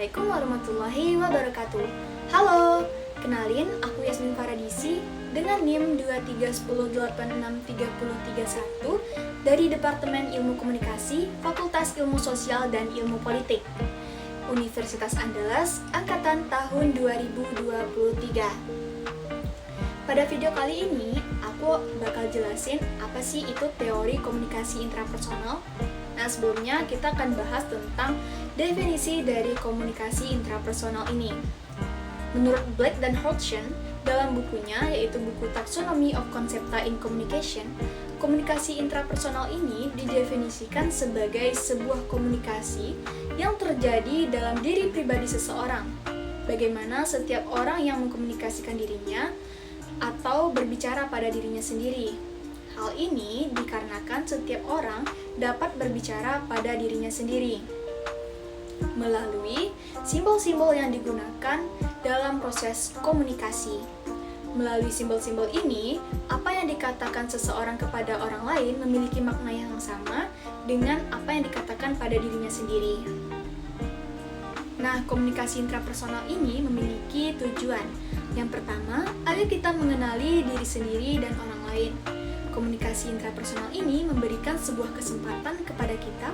Assalamualaikum warahmatullahi wabarakatuh. Halo, kenalin aku Yasmin Faradisi dengan NIM 231086331 dari Departemen Ilmu Komunikasi, Fakultas Ilmu Sosial dan Ilmu Politik, Universitas Andalas, Angkatan tahun 2023. Pada video kali ini, aku bakal jelasin apa sih itu teori komunikasi intrapersonal. Nah, sebelumnya kita akan bahas tentang definisi dari komunikasi intrapersonal ini. Menurut Black dan Hodgson, dalam bukunya, yaitu buku Taxonomy of Concepta in Communication, komunikasi intrapersonal ini didefinisikan sebagai sebuah komunikasi yang terjadi dalam diri pribadi seseorang. Bagaimana setiap orang yang mengkomunikasikan dirinya atau berbicara pada dirinya sendiri. Hal ini dikarenakan setiap orang dapat berbicara pada dirinya sendiri melalui simbol-simbol yang digunakan dalam proses komunikasi. Melalui simbol-simbol ini, apa yang dikatakan seseorang kepada orang lain memiliki makna yang sama dengan apa yang dikatakan pada dirinya sendiri. Nah, komunikasi intrapersonal ini memiliki tujuan. Yang pertama, agar kita mengenali diri sendiri dan orang lain. Komunikasi intrapersonal ini memberikan sebuah kesempatan kepada kita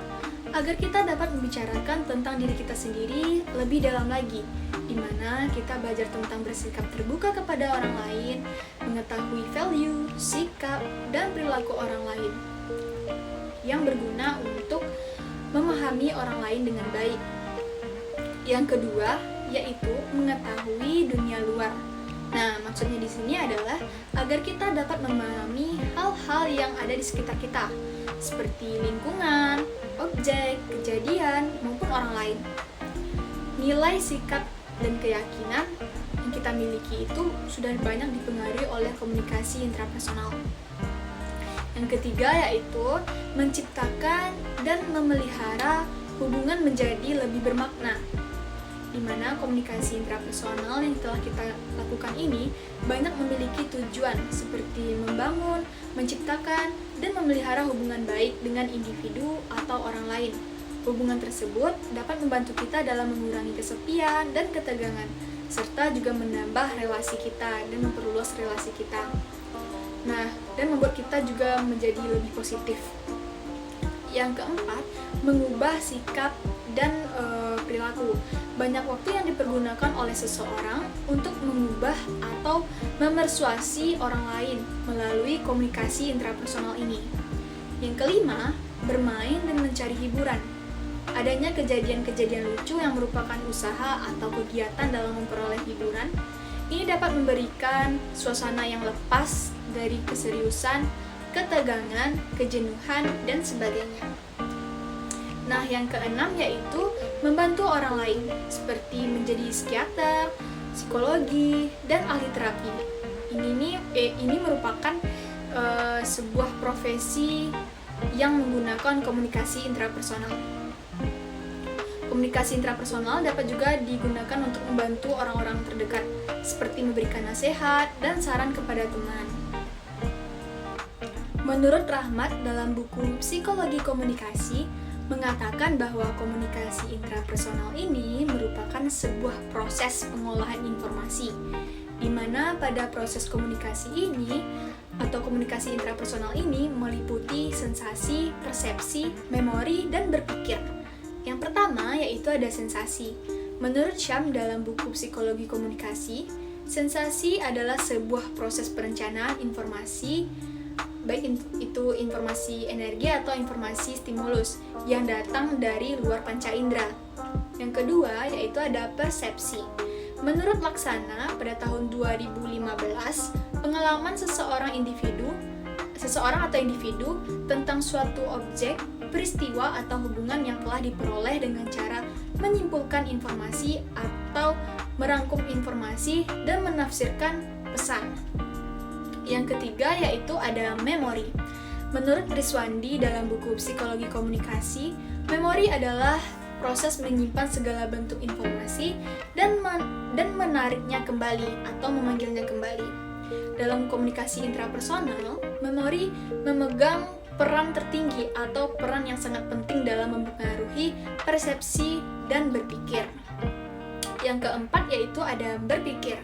agar kita dapat membicarakan tentang diri kita sendiri lebih dalam lagi, di mana kita belajar tentang bersikap terbuka kepada orang lain, mengetahui value, sikap, dan perilaku orang lain yang berguna untuk memahami orang lain dengan baik. Yang kedua, yaitu mengetahui dunia luar. Nah, maksudnya di sini adalah agar kita dapat memahami hal-hal yang ada di sekitar kita, seperti lingkungan, objek, kejadian, maupun orang lain. Nilai, sikap, dan keyakinan yang kita miliki itu sudah banyak dipengaruhi oleh komunikasi intrapersonal. Yang ketiga yaitu menciptakan dan memelihara hubungan menjadi lebih bermakna, di mana komunikasi intrapersonal yang telah kita lakukan ini banyak memiliki tujuan seperti membangun, menciptakan, dan memelihara hubungan baik dengan individu atau orang lain. Hubungan tersebut dapat membantu kita dalam mengurangi kesepian dan ketegangan, serta juga menambah relasi kita dan memperluas relasi kita. Nah, dan membuat kita juga menjadi lebih positif. Yang keempat, mengubah sikap dan perilaku. Banyak waktu yang dipergunakan oleh seseorang untuk mengubah atau memersuasi orang lain melalui komunikasi intrapersonal ini. Yang kelima, bermain dan mencari hiburan. Adanya kejadian-kejadian lucu yang merupakan usaha atau kegiatan dalam memperoleh hiburan, ini dapat memberikan suasana yang lepas dari keseriusan, ketegangan, kejenuhan, dan sebagainya. Nah, yang keenam yaitu membantu orang lain, seperti menjadi psikiater, psikologi, dan ahli terapi. Ini merupakan sebuah profesi yang menggunakan komunikasi intrapersonal. Komunikasi intrapersonal dapat juga digunakan untuk membantu orang-orang terdekat, seperti memberikan nasihat dan saran kepada teman. Menurut Rahmat dalam buku Psikologi Komunikasi, mengatakan bahwa komunikasi intrapersonal ini merupakan sebuah proses pengolahan informasi, di mana pada proses komunikasi ini atau komunikasi intrapersonal ini meliputi sensasi, persepsi, memori, dan berpikir. Yang pertama yaitu ada sensasi. Menurut Sham dalam buku Psikologi Komunikasi, sensasi adalah sebuah proses perencanaan informasi, baik itu informasi energi atau informasi stimulus yang datang dari luar panca indera. Yang kedua yaitu ada persepsi. Menurut Laksana pada tahun 2015, pengalaman seseorang atau individu tentang suatu objek, peristiwa atau hubungan yang telah diperoleh dengan cara menyimpulkan informasi atau merangkum informasi dan menafsirkan pesan. Yang ketiga yaitu ada memori. Menurut Riswandi dalam buku Psikologi Komunikasi, memori adalah proses menyimpan segala bentuk informasi dan menariknya kembali atau memanggilnya kembali. Dalam komunikasi intrapersonal, memori memegang peran tertinggi atau peran yang sangat penting dalam mempengaruhi persepsi dan berpikir. Yang keempat yaitu ada berpikir.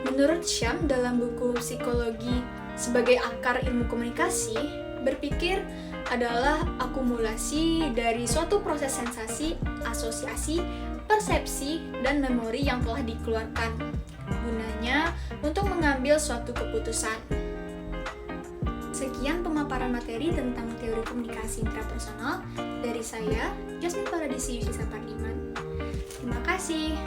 Menurut Syam dalam buku Psikologi sebagai akar ilmu komunikasi, berpikir adalah akumulasi dari suatu proses sensasi, asosiasi, persepsi, dan memori yang telah dikeluarkan. Gunanya untuk mengambil suatu keputusan. Sekian pemaparan materi tentang teori komunikasi intrapersonal dari saya, Jasmine Paradisi Yusisa Pardiman. Terima kasih.